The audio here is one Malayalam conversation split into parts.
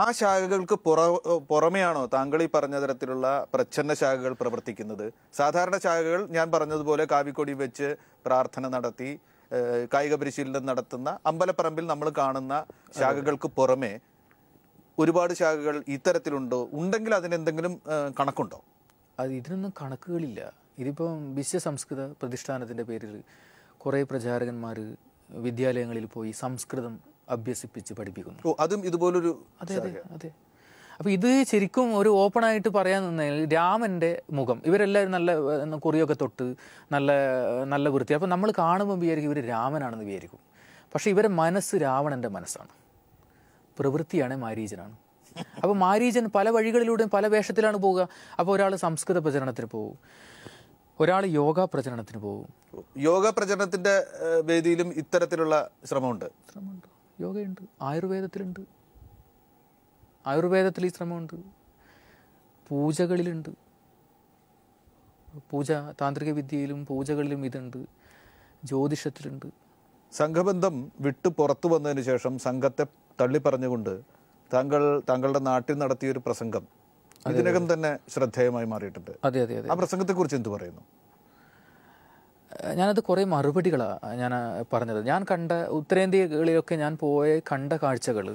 ആ ശാഖകൾക്ക് പുറമെയാണോ താങ്കൾ ഈ പറഞ്ഞ തരത്തിലുള്ള പ്രച്ഛന്ന ശാഖകൾ പ്രവർത്തിക്കുന്നത്? സാധാരണ ശാഖകൾ ഞാൻ പറഞ്ഞതുപോലെ കാവിക്കൊടി വെച്ച് പ്രാർത്ഥന നടത്തി കായിക പരിശീലനം നടത്തുന്ന അമ്പലപ്പറമ്പിൽ നമ്മൾ കാണുന്ന ശാഖകൾക്ക് പുറമെ ഒരുപാട് ശാഖകൾ ഇത്തരത്തിലുണ്ടോ? ഉണ്ടെങ്കിൽ അതിനെന്തെങ്കിലും കണക്കുണ്ടോ? ഇതിനൊന്നും കണക്കുകളില്ല. ഇതിപ്പം വിശ്വ സംസ്കൃത പ്രതിഷ്ഠാനത്തിൻ്റെ പേരിൽ കുറേ പ്രചാരകന്മാർ വിദ്യാലയങ്ങളിൽ പോയി സംസ്കൃതം അഭ്യസിപ്പിച്ച് പഠിപ്പിക്കുന്നു. അതും ഇതുപോലൊരു അതെ അതെ അതെ. അപ്പോൾ ഇത് ശരിക്കും ഒരു ഓപ്പണായിട്ട് പറയാൻ നിന്നാൽ രാമൻ്റെ മുഖം, ഇവരെല്ലാവരും നല്ല കുറിയൊക്കെ തൊട്ട് നല്ല നല്ല വൃത്തി. അപ്പോൾ നമ്മൾ കാണുമ്പോൾ വിചാരിക്കും ഇവർ രാമനാണെന്ന് വിചാരിക്കും. പക്ഷേ ഇവരെ മനസ്സ് രാവണൻ്റെ മനസ്സാണ്, പ്രവൃത്തിയാണ് മാരീചനാണ്. അപ്പോൾ മാരീചൻ പല വഴികളിലൂടെയും പല വേഷത്തിലാണ് പോവുക. അപ്പോൾ ഒരാൾ സംസ്കൃത പ്രചരണത്തിന് പോകും, ഒരാൾ യോഗ പ്രചരണത്തിന് പോകും. യോഗ പ്രചരണത്തിൻ്റെ വേദിയിലും ഇത്തരത്തിലുള്ള ശ്രമമുണ്ട്. യോഗയുണ്ട്, ആയുർവേദത്തിലുണ്ട്, ആയുർവേദത്തിൽ ഈ ശ്രമമുണ്ട്, പൂജകളിലുണ്ട്, പൂജ താന്ത്രിക വിദ്യയിലും പൂജകളിലും ഇതുണ്ട്, ജ്യോതിഷത്തിലുണ്ട്. സംഘബന്ധം വിട്ടു പുറത്തു വന്നതിന് ശേഷം സംഘത്തെ തള്ളിപ്പറഞ്ഞുകൊണ്ട് താങ്കളുടെ നാട്ടിൽ നടത്തിയൊരു പ്രസംഗം ഇതിനകം തന്നെ ശ്രദ്ധേയമായി മാറിയിട്ടുണ്ട്. അതെ അതെ അതെ. ആ പ്രസംഗത്തെക്കുറിച്ച് എന്ത് പറയുന്നു? ഞാനത് കുറേ മറുപടികളാണ് ഞാൻ പറഞ്ഞത്. ഞാൻ കണ്ട ഉത്തരേന്ത്യകളിലൊക്കെ ഞാൻ കണ്ട കാഴ്ചകൾ,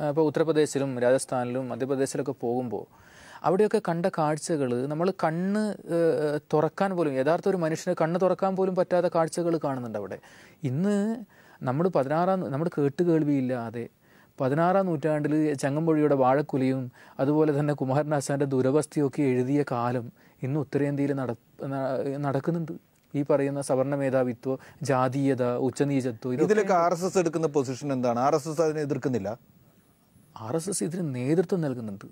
ഇപ്പോൾ ഉത്തർപ്രദേശിലും രാജസ്ഥാനിലും മധ്യപ്രദേശിലൊക്കെ പോകുമ്പോൾ അവിടെയൊക്കെ കണ്ട കാഴ്ചകൾ നമ്മൾ കണ്ണ് തുറക്കാൻ പോലും, യഥാർത്ഥ ഒരു മനുഷ്യന് കണ്ണ് തുറക്കാൻ പോലും പറ്റാത്ത കാഴ്ചകൾ കാണുന്നുണ്ട് അവിടെ. ഇന്ന് നമ്മൾ കേട്ടുകേൾവിയില്ലാതെ 16-ാം നൂറ്റാണ്ടിൽ ചങ്ങമ്പുഴയുടെ വാഴക്കുലയും അതുപോലെ തന്നെ കുമാരനാശാൻ്റെ ദുരവസ്ഥയൊക്കെ എഴുതിയ കാലം ഇന്ന് ഉത്തരേന്ത്യയിൽ നടക്കുന്നുണ്ട്. ഈ പറയുന്ന സവർണ മേധാവിത്വം, ജാതീയത, ഉച്ചനീചത്വം, ഇതിലൊക്കെ RSS എടുക്കുന്ന പൊസിഷൻ എന്താണ്? RSS അതിനെ എതിർക്കുന്നില്ല? RSS ഇതിന് നേതൃത്വം നൽകുന്നുണ്ട്.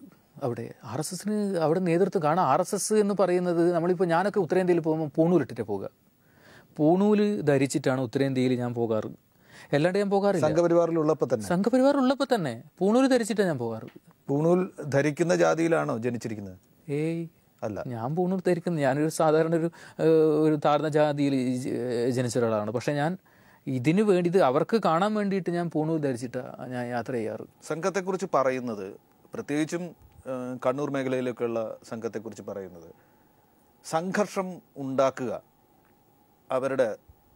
RSSന് അവിടെ നേതൃത്വം കാണാം. RSS എന്ന് പറയുന്നത്, നമ്മളിപ്പോൾ ഞാനൊക്കെ ഉത്തരേന്ത്യയിൽ പോകുമ്പോൾ പൂണൂലിട്ടിട്ട് പോകുക, പൂണൂല് ധരിച്ചിട്ടാണ് ഉത്തരേന്ത്യയിൽ ഞാൻ പോകാറ്. എല്ലാണ്ട് ഞാൻ പോകാറില്ല. സംഘപരിവാറിലുള്ളപ്പോൾ തന്നെ പൂണൂല് ധരിച്ചിട്ടാണ് ഞാൻ പോകാറ്. പൂണൂൽ ധരിക്കുന്ന ജാതിയിലാണോ ജനിച്ചിരിക്കുന്നത്? ഏയ് അല്ല, ഞാൻ പൂണൂൽ ധരിക്കുന്നത്, ഞാനൊരു സാധാരണ ഒരു താഴ്ന്ന ജാതിയിൽ ജനിച്ച ഒരാളാണ്. പക്ഷേ ഞാൻ ഇതിന് വേണ്ടി, അവർക്ക് കാണാൻ വേണ്ടിയിട്ട് ഞാൻ പൂണൂൽ ധരിച്ചിട്ടാണ് ഞാൻ യാത്ര ചെയ്യാറ്. സംഘത്തെക്കുറിച്ച് പറയുന്നത്, പ്രത്യേകിച്ചും കണ്ണൂർ മേഖലയിലൊക്കെയുള്ള സംഘത്തെക്കുറിച്ച് പറയുന്നത്, സംഘർഷം ഉണ്ടാക്കുക അവരുടെ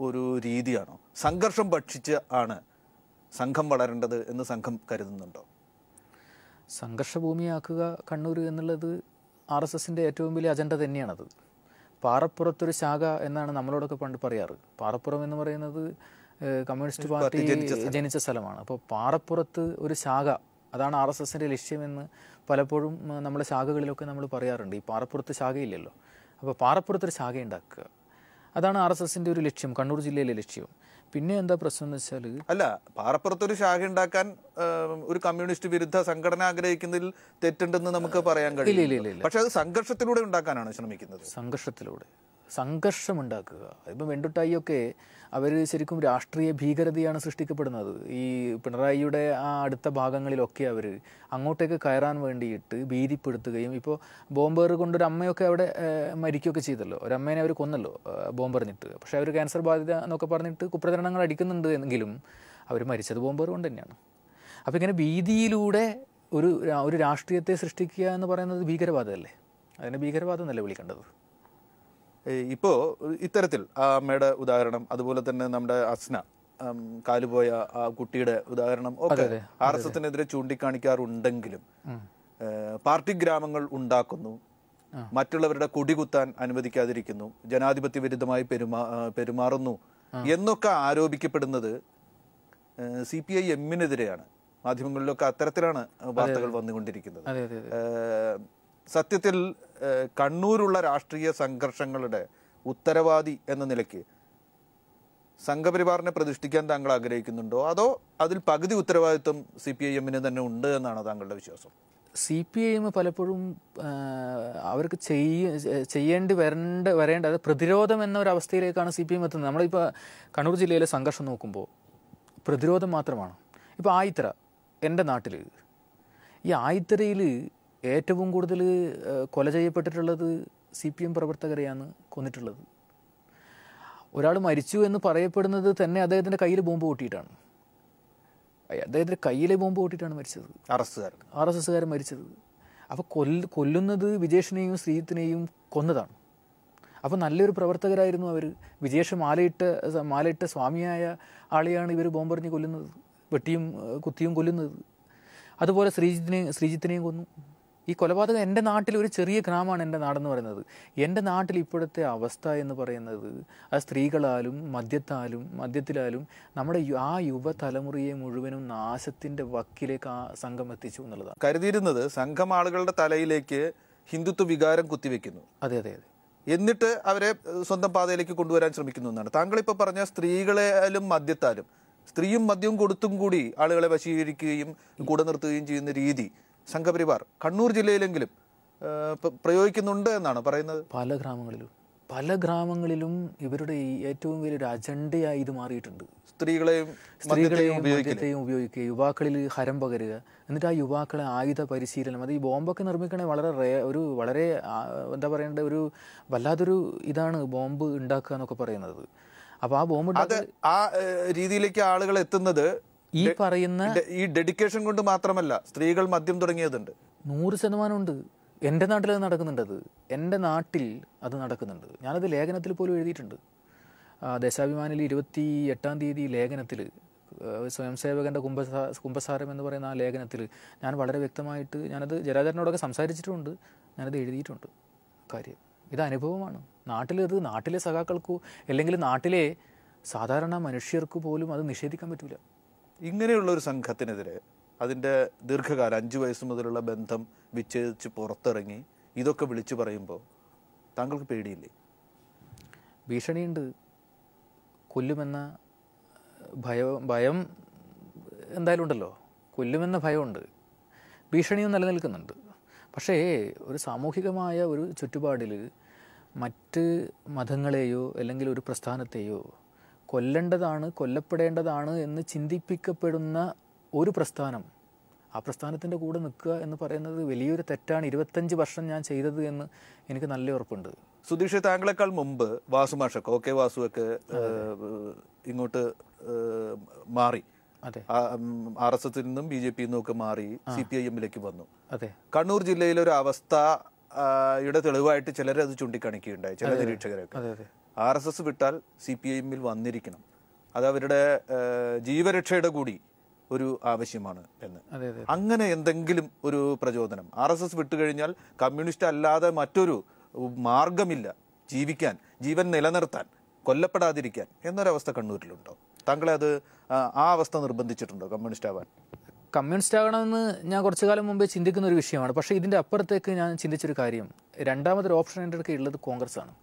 ഒരു രീതിയാണോ? സംഘർഷം ഭക്ഷിച്ച് ആണ് സംഘം വളരേണ്ടത് എന്ന് സംഘം കരുതുന്നുണ്ടോ? സംഘർഷഭൂമിയാക്കുക കണ്ണൂർ എന്നുള്ളത് RSSൻ്റെ ഏറ്റവും വലിയ അജണ്ട തന്നെയാണത്. പാറപ്പുറത്തൊരു ശാഖ എന്നാണ് നമ്മളോടൊക്കെ പണ്ട് പറയാറ്. പാറപ്പുറം എന്ന് പറയുന്നത് കമ്മ്യൂണിസ്റ്റ് പാർട്ടി ജനിച്ച സ്ഥലമാണ്. അപ്പോൾ പാറപ്പുറത്ത് ഒരു ശാഖ, അതാണ് RSSൻ്റെ ലക്ഷ്യമെന്ന് പലപ്പോഴും നമ്മുടെ ശാഖകളിലൊക്കെ നമ്മൾ പറയാറുണ്ട്. ഈ പാറപ്പുറത്ത് ശാഖയില്ലല്ലോ, അപ്പോൾ പാറപ്പുറത്തൊരു ശാഖ ഉണ്ടാക്കുക, അതാണ് RSSൻ്റെ ഒരു ലക്ഷ്യം, കണ്ണൂർ ജില്ലയിലെ ലക്ഷ്യം. പിന്നെ എന്താ പ്രശ്നം എന്ന് വെച്ചാൽ, അല്ല, പാറപ്പുറത്തൊരു ശാഖ ഉണ്ടാക്കാൻ ഒരു കമ്മ്യൂണിസ്റ്റ് വിരുദ്ധ സംഘടന ആഗ്രഹിക്കുന്നതിൽ തെറ്റുണ്ടെന്ന് നമുക്ക് പറയാൻ കഴിയില്ല. പക്ഷെ അത് സംഘർഷത്തിലൂടെ ഉണ്ടാക്കാനാണ് ശ്രമിക്കുന്നത്. സംഘർഷമുണ്ടാക്കുക. ഇപ്പം വെണ്ടുട്ടായിയൊക്കെ അവർ ശരിക്കും രാഷ്ട്രീയ ഭീകരതയാണ് സൃഷ്ടിക്കപ്പെടുന്നത്. ഈ പിണറായിയുടെ ആ അടുത്ത ഭാഗങ്ങളിലൊക്കെ അവർ അങ്ങോട്ടേക്ക് കയറാൻ വേണ്ടിയിട്ട് ഭീതിപ്പെടുത്തുകയും, ഇപ്പോൾ ബോംബേർ കൊണ്ടൊരു അമ്മയൊക്കെ അവിടെ മരിക്കുകയൊക്കെ ചെയ്തല്ലോ, ഒരമ്മേനെ അവർ കൊന്നല്ലോ ബോംബെറിഞ്ഞിട്ട്. പക്ഷേ അവർ ക്യാൻസർ ബാധിത എന്നൊക്കെ പറഞ്ഞിട്ട് കുപ്രചരണങ്ങൾ അടിക്കുന്നുണ്ട് എങ്കിലും അവർ മരിച്ചത് ബോംബേർ കൊണ്ട് തന്നെയാണ്. അപ്പോൾ ഇങ്ങനെ ഭീതിയിലൂടെ ഒരു രാഷ്ട്രീയത്തെ സൃഷ്ടിക്കുക എന്ന് പറയുന്നത് ഭീകരവാദമല്ലേ? അതിനെ ഭീകരവാദം എന്നല്ലേ വിളിക്കേണ്ടത്? ഇപ്പോൾ ഇത്തരത്തിൽ ആ അമ്മയുടെ ഉദാഹരണം, അതുപോലെ തന്നെ നമ്മുടെ അസ്ന കാലുപോയ ആ കുട്ടിയുടെ ഉദാഹരണം ഒക്കെ RSSനെതിരെ ചൂണ്ടിക്കാണിക്കാറുണ്ടെങ്കിലും പാർട്ടി ഗ്രാമങ്ങൾ ഉണ്ടാക്കുന്നു, മറ്റുള്ളവരുടെ കൊടികുത്താൻ അനുവദിക്കാതിരിക്കുന്നു, ജനാധിപത്യ വിരുദ്ധമായി പെരുമാറുന്നു എന്നൊക്കെ ആരോപിക്കപ്പെടുന്നത് CPIM-നെതിരെയാണ്. മാധ്യമങ്ങളിലൊക്കെ അത്തരത്തിലാണ് വാർത്തകൾ വന്നുകൊണ്ടിരിക്കുന്നത്. സത്യത്തിൽ കണ്ണൂരുള്ള രാഷ്ട്രീയ സംഘർഷങ്ങളുടെ ഉത്തരവാദി എന്ന നിലയ്ക്ക് സംഘപരിവാറിനെ പ്രതിഷ്ഠിക്കാൻ താങ്കൾ ആഗ്രഹിക്കുന്നുണ്ടോ, അതോ അതിൽ പകുതി ഉത്തരവാദിത്വം CPIM-ന് തന്നെ ഉണ്ട് എന്നാണ് താങ്കളുടെ വിശ്വാസം? CPIM പലപ്പോഴും അവർക്ക് ചെയ്യേണ്ടി വരേണ്ട അത് പ്രതിരോധം എന്ന ഒരു അവസ്ഥയിലേക്കാണ് CPIM എത്തുന്നത്. നമ്മളിപ്പോൾ കണ്ണൂർ ജില്ലയിലെ സംഘർഷം നോക്കുമ്പോൾ പ്രതിരോധം മാത്രമാണ്. ഇപ്പോൾ ആയിത്തറ, എൻ്റെ നാട്ടിൽ ഈ ആയിത്തറയിൽ ഏറ്റവും കൂടുതൽ കൊല ചെയ്യപ്പെട്ടിട്ടുള്ളത് CPM പ്രവർത്തകരെയാണ് കൊന്നിട്ടുള്ളത്. ഒരാൾ മരിച്ചു എന്ന് പറയപ്പെടുന്നത് തന്നെ അദ്ദേഹത്തിൻ്റെ കയ്യിൽ ബോംബ് പൊട്ടിയിട്ടാണ്. അദ്ദേഹത്തിൻ്റെ കയ്യിലെ ബോംബ് പൊട്ടിയിട്ടാണ് മരിച്ചത്. RSSകാരൻ മരിച്ചത്. അപ്പോൾ കൊല്ലുന്നത് വിജേഷിനെയും ശ്രീജിത്തിനെയും കൊന്നതാണ്. അപ്പോൾ നല്ലൊരു പ്രവർത്തകരായിരുന്നു അവർ. വിജേഷ് മാലയിട്ട സ്വാമിയായ ആളെയാണ് ഇവർ ബോംബെറിഞ്ഞ് കൊല്ലുന്നത്, വെട്ടിയും കുത്തിയും കൊല്ലുന്നത്. അതുപോലെ ശ്രീജിത്തിനെയും കൊന്നു. ഈ കൊലപാതകം എൻ്റെ നാട്ടിൽ, ഒരു ചെറിയ ഗ്രാമമാണ് എൻ്റെ നാടെന്ന് പറയുന്നത്. എൻ്റെ നാട്ടിൽ ഇപ്പോഴത്തെ അവസ്ഥ എന്ന് പറയുന്നത് ആ സ്ത്രീകളാലും മദ്യത്തിലാലും നമ്മുടെ ആ യുവതലമുറയെ മുഴുവനും നാശത്തിൻ്റെ വക്കിലേക്ക് ആ സംഘം എത്തിച്ചു എന്നുള്ളതാണ്. കരുതിയിരുന്നത് സംഘം ആളുകളുടെ തലയിലേക്ക് ഹിന്ദുത്വ വികാരം കുത്തിവെക്കുന്നു. അതെ അതെ അതെ. എന്നിട്ട് അവരെ സ്വന്തം പാതയിലേക്ക് കൊണ്ടുവരാൻ ശ്രമിക്കുന്നു എന്നാണ്. താങ്കളിപ്പോൾ പറഞ്ഞ സ്ത്രീകളാലും മദ്യത്താലും, സ്ത്രീയും മദ്യവും കൊടുത്തും കൂടി ആളുകളെ വശീകരിക്കുകയും കൂടെ നിർത്തുകയും ചെയ്യുന്ന രീതി സംഘപരിവാർ കണ്ണൂർ ജില്ലയിലെങ്കിലും പ്രയോഗിക്കുന്നുണ്ട് എന്നാണ് പറയുന്നത്. പല ഗ്രാമങ്ങളിലും ഇവരുടെ ഏറ്റവും വലിയൊരു അജണ്ടയായി ഇത് മാറിയിട്ടുണ്ട്. സ്ത്രീകളെയും മദ്യത്തെയും ഉപയോഗിക്കുക, യുവാക്കളിൽ ഹരം പകരുക, എന്നിട്ട് ആ യുവാക്കളെ ആയുധ പരിശീലനം. അത് ഈ ബോംബൊക്കെ നിർമ്മിക്കണേ വളരെ എന്താ പറയേണ്ട ഒരു വല്ലാത്തൊരു ഇതാണ് ബോംബ് ഉണ്ടാക്കുക എന്നൊക്കെ പറയുന്നത്. അപ്പോൾ ആ ബോംബ് ആ രീതിയിലേക്ക് ആളുകൾ എത്തുന്നത് ഈ പറയുന്ന ഈ ഡെഡിക്കേഷൻ കൊണ്ട് മാത്രമല്ല, സ്ത്രീകൾ മദ്യം തുടങ്ങിയതുണ്ട്. 100% ഉണ്ട്. എൻ്റെ നാട്ടിൽ അത് നടക്കുന്നുണ്ട്. എൻ്റെ നാട്ടിൽ അത് നടക്കുന്നുണ്ട്. ഞാനത് ലേഖനത്തിൽ പോലും എഴുതിയിട്ടുണ്ട്. ദേശാഭിമാനിൽ 28-ാം തീയതി ലേഖനത്തിൽ, സ്വയംസേവകൻ്റെ കുംഭസാരം എന്ന് പറയുന്ന ആ ലേഖനത്തിൽ ഞാൻ വളരെ വ്യക്തമായിട്ട്, ഞാനത് ജരാചരനോടൊക്കെ സംസാരിച്ചിട്ടുമുണ്ട്, ഞാനത് എഴുതിയിട്ടുണ്ട്. കാര്യം ഇത് അനുഭവമാണ്. നാട്ടിലെ സഖാക്കൾക്കോ അല്ലെങ്കിൽ നാട്ടിലെ സാധാരണ മനുഷ്യർക്ക് പോലും അത് നിഷേധിക്കാൻ പറ്റില്ല. ഇങ്ങനെയുള്ളൊരു സംഘത്തിനെതിരെ അതിൻ്റെ ദീർഘകാലം 5 വയസ്സ് മുതലുള്ള ബന്ധം വിച്ഛേദിച്ച് പുറത്തിറങ്ങി ഇതൊക്കെ വിളിച്ചു പറയുമ്പോൾ താങ്കൾക്ക് പേടിയില്ലേ? ഭീഷണിയുണ്ട്. കൊല്ലുമെന്ന ഭയം എന്തായാലും ഉണ്ടല്ലോ. കൊല്ലുമെന്ന ഭയമുണ്ട്, ഭീഷണിയും നിലനിൽക്കുന്നുണ്ട്. പക്ഷേ ഒരു സാമൂഹികമായ ഒരു ചുറ്റുപാടിൽ മറ്റ് മതങ്ങളെയോ അല്ലെങ്കിൽ ഒരു പ്രസ്ഥാനത്തെയോ കൊല്ലപ്പെടേണ്ടതാണ് എന്ന് ചിന്തിപ്പിക്കപ്പെടുന്ന ഒരു പ്രസ്ഥാനം, ആ പ്രസ്ഥാനത്തിൻ്റെ കൂടെ നിൽക്കുക എന്ന് പറയുന്നത് വലിയൊരു തെറ്റാണ്. 25 വർഷം ഞാൻ ചെയ്തത് എന്ന് എനിക്ക് നല്ല ഉറപ്പുണ്ട്. സുധീഷ്, താങ്കളെക്കാൾ മുമ്പ് വാസുമാഷൊക്കെ OK വാസുവൊക്കെ ഇങ്ങോട്ട് മാറി, RSS നിന്നും BJP നിന്നും ഒക്കെ മാറി CPIM-ലേക്ക് വന്നു. കണ്ണൂർ ജില്ലയിലെ ഒരു അവസ്ഥയുടെ തെളിവായിട്ട് ചിലർ അത് ചൂണ്ടിക്കാണിക്കുകയുണ്ടായി, ചില നിരീക്ഷകരൊക്കെ. RSS വിട്ടാൽ CPIM-ൽ വന്നിരിക്കണം, അത് അവരുടെ ജീവരക്ഷയുടെ കൂടി ഒരു ആവശ്യമാണ് എന്ന്. അങ്ങനെ എന്തെങ്കിലും ഒരു പ്രചോദനം RSS വിട്ടുകഴിഞ്ഞാൽ കമ്മ്യൂണിസ്റ്റ് അല്ലാതെ മറ്റൊരു മാർഗമില്ല ജീവിക്കാൻ, ജീവൻ നിലനിർത്താൻ, കൊല്ലപ്പെടാതിരിക്കാൻ എന്നൊരവസ്ഥ കണ്ണൂരിലുണ്ടോ? താങ്കളെ അത് ആ അവസ്ഥ നിർബന്ധിച്ചിട്ടുണ്ടോ കമ്മ്യൂണിസ്റ്റ് ആവാൻ? കമ്മ്യൂണിസ്റ്റ് ആകണമെന്ന് ഞാൻ കുറച്ചു കാലം മുമ്പേ ചിന്തിക്കുന്ന ഒരു വിഷയമാണ്. പക്ഷേ ഇതിൻ്റെ അപ്പുറത്തേക്ക് ഞാൻ ചിന്തിച്ചൊരു കാര്യം, രണ്ടാമതൊരു ഓപ്ഷൻ എൻ്റെ അടുത്ത് ഉള്ളത് കോൺഗ്രസ് ആണ്.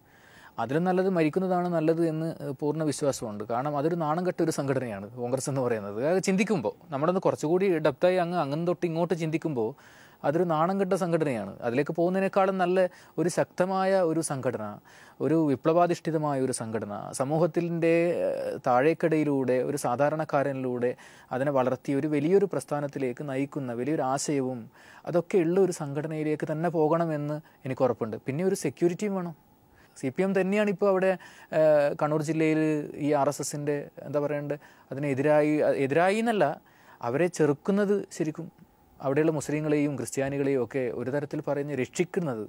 അതിലും നല്ലത് മരിക്കുന്നതാണ് നല്ലത് എന്ന് പൂർണ്ണ വിശ്വാസമുണ്ട്. കാരണം അതൊരു നാണം കെട്ട ഒരു സംഘടനയാണ് കോൺഗ്രസ് എന്ന് പറയുന്നത്. അത് ചിന്തിക്കുമ്പോൾ നമ്മളൊന്ന് കുറച്ചുകൂടി ഡെപ്തായി അങ്ങനെ തൊട്ട് ഇങ്ങോട്ട് ചിന്തിക്കുമ്പോൾ അതൊരു നാണം കെട്ട സംഘടനയാണ്. അതിലേക്ക് പോകുന്നതിനേക്കാളും നല്ല ഒരു ശക്തമായ ഒരു സംഘടന, ഒരു വിപ്ലവാധിഷ്ഠിതമായ ഒരു സംഘടന, സമൂഹത്തിൻ്റെ താഴേക്കടയിലൂടെ ഒരു സാധാരണക്കാരനിലൂടെ അതിനെ വളർത്തി ഒരു വലിയൊരു പ്രസ്ഥാനത്തിലേക്ക് നയിക്കുന്ന വലിയൊരു ആശയവും അതൊക്കെ ഉള്ള ഒരു സംഘടനയിലേക്ക് തന്നെ പോകണമെന്ന് എനിക്ക് ഉറപ്പുണ്ട്. പിന്നെ ഒരു സെക്യൂരിറ്റിയും വേണം. CPM തന്നെയാണ് ഇപ്പോൾ അവിടെ കണ്ണൂർ ജില്ലയിൽ ഈ RSSൻ്റെ എന്താ പറയേണ്ടത്, എതിരായി എന്നല്ല, അവരെ ചെറുക്കുന്നത് ശരിക്കും അവിടെയുള്ള മുസ്ലിങ്ങളെയും ക്രിസ്ത്യാനികളെയും ഒക്കെ ഒരു തരത്തിൽ പറഞ്ഞ് രക്ഷിക്കുന്നത്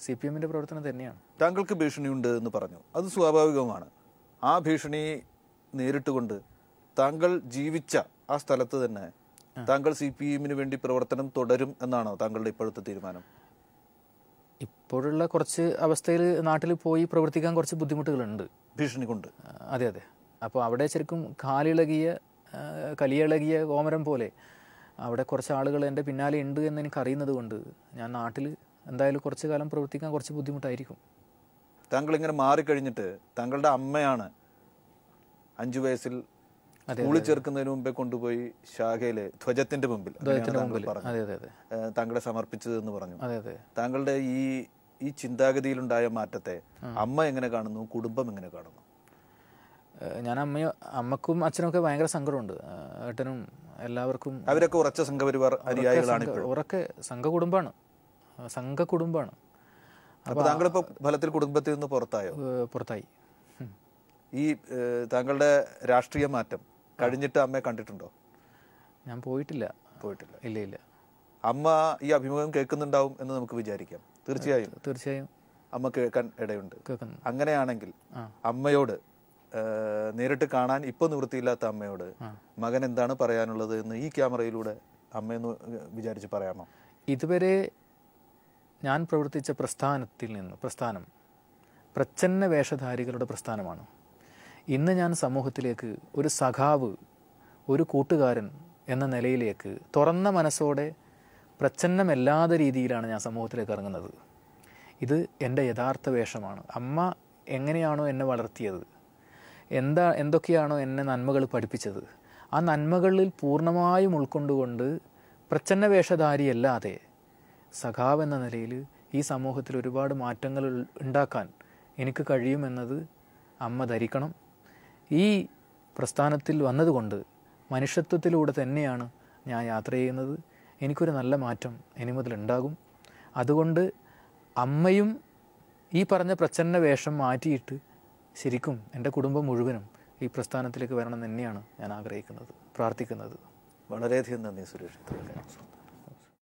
CPM-ൻ്റെ പ്രവർത്തനം തന്നെയാണ്. താങ്കൾക്ക് ഭീഷണിയുണ്ട് എന്ന് പറഞ്ഞു, അത് സ്വാഭാവികമാണ്. ആ ഭീഷണി നേരിട്ടുകൊണ്ട് താങ്കൾ ജീവിച്ച ആ സ്ഥലത്ത് തന്നെ താങ്കൾ CPM-ന് വേണ്ടി പ്രവർത്തനം തുടരും എന്നാണോ താങ്കളുടെ ഇപ്പോഴത്തെ തീരുമാനം? ഇപ്പോഴുള്ള കുറച്ച് അവസ്ഥയിൽ നാട്ടിൽ പോയി പ്രവർത്തിക്കാൻ കുറച്ച് ബുദ്ധിമുട്ടുകളുണ്ട് ഭീഷണി കൊണ്ട്. അതെ. അപ്പോൾ അവിടെ ശരിക്കും കലിയിളകിയ കോമരം പോലെ അവിടെ കുറച്ച് ആളുകൾ എൻ്റെ പിന്നാലെ ഉണ്ട് എന്ന് എനിക്കറിയുന്നത് കൊണ്ട് ഞാൻ നാട്ടിൽ എന്തായാലും കുറച്ച് കാലം പ്രവർത്തിക്കാൻ കുറച്ച് ബുദ്ധിമുട്ടായിരിക്കും. താങ്കളിങ്ങനെ മാറിക്കഴിഞ്ഞിട്ട് താങ്കളുടെ അമ്മയാണ് 5 വയസ്സിൽ സ്കൂളിൽ ചേർക്കുന്നതിന് മുമ്പേ കൊണ്ടുപോയി ശാഖയിലെ ധ്വജത്തിന്റെ മുമ്പിൽ താങ്കളെ സമർപ്പിച്ചത് എന്ന് പറഞ്ഞു. താങ്കളുടെ ഈ ചിന്താഗതിയിലുണ്ടായ മാറ്റത്തെ അമ്മ എങ്ങനെ കാണുന്നു, കുടുംബം എങ്ങനെ കാണുന്നു? ഞാൻ അമ്മക്കും അച്ഛനൊക്കെ ഭയങ്കര സങ്കടമുണ്ട്, ഏട്ടനും എല്ലാവർക്കും. അവരൊക്കെ ഉറച്ച സംഘപരിവാർ അനുയായികളാണ്, ഉറക്കെ സംഘകുടുംബാണ്. അപ്പോൾ താങ്കളിപ്പോൾ ഫലത്തിൽ കുടുംബത്തിൽ നിന്ന് പുറത്തായി. ഈ താങ്കളുടെ രാഷ്ട്രീയ മാറ്റം കഴിഞ്ഞിട്ട് അമ്മയെ കണ്ടിട്ടുണ്ടോ? ഞാൻ പോയിട്ടില്ല. ഇല്ല. ഇല്ല. അമ്മ ഈ അഭിമുഖം കേൾക്കുന്നുണ്ടാവും എന്ന് നമുക്ക് വിചാരിക്കാം. തീർച്ചയായും അമ്മ കേൾക്കാൻ ഇടയുണ്ട്. അങ്ങനെയാണെങ്കിൽ അമ്മയോട്, നേരിട്ട് കാണാൻ ഇപ്പോൾ നിവൃത്തിയില്ലാത്ത അമ്മയോട് മകൻ എന്താണ് പറയാനുള്ളത് എന്ന് ഈ ക്യാമറയിലൂടെ അമ്മയെന്ന് വിചാരിച്ച് പറയാമോ? ഇതുവരെ ഞാൻ പ്രവർത്തിച്ച പ്രസ്ഥാനം പ്രച്ഛന്ന വേഷധാരികളുടെ പ്രസ്ഥാനമാണ്. ഇന്ന് ഞാൻ സമൂഹത്തിലേക്ക് ഒരു സഖാവ്, ഒരു കൂട്ടുകാരൻ എന്ന നിലയിലേക്ക് തുറന്ന മനസ്സോടെ പ്രച്ഛന്നമല്ലാത്ത രീതിയിലാണ് ഞാൻ സമൂഹത്തിലേക്ക് ഇറങ്ങുന്നത്. ഇത് എൻ്റെ യഥാർത്ഥ വേഷമാണ്. അമ്മ എങ്ങനെയാണോ എന്നെ വളർത്തിയത്, എന്തൊക്കെയാണോ എന്നെ നന്മകൾ പഠിപ്പിച്ചത്, ആ നന്മകളിൽ പൂർണ്ണമായും ഉൾക്കൊണ്ടുകൊണ്ട് പ്രച്ഛന്ന വേഷധാരിയല്ലാതെ സഖാവ് എന്ന നിലയിൽ ഈ സമൂഹത്തിൽ ഒരുപാട് മാറ്റങ്ങൾ ഉണ്ടാക്കാൻ എനിക്ക് കഴിയുമെന്നത് അമ്മ ധരിക്കണം. ഈ പ്രസ്ഥാനത്തിൽ വന്നതുകൊണ്ട് മനുഷ്യത്വത്തിലൂടെ തന്നെയാണ് ഞാൻ യാത്ര ചെയ്യുന്നത്. എനിക്കൊരു നല്ല മാറ്റം ഇനി മുതൽ ഉണ്ടാകും. അതുകൊണ്ട് അമ്മയും ഈ പറഞ്ഞ പ്രച്ഛന്ന വേഷം മാറ്റിയിട്ട് ശരിക്കും എൻ്റെ കുടുംബം മുഴുവനും ഈ പ്രസ്ഥാനത്തിലേക്ക് വരണം തന്നെയാണ് ഞാൻ ആഗ്രഹിക്കുന്നത്, പ്രാർത്ഥിക്കുന്നത്. വളരെയധികം നന്ദി സുരേഷ്.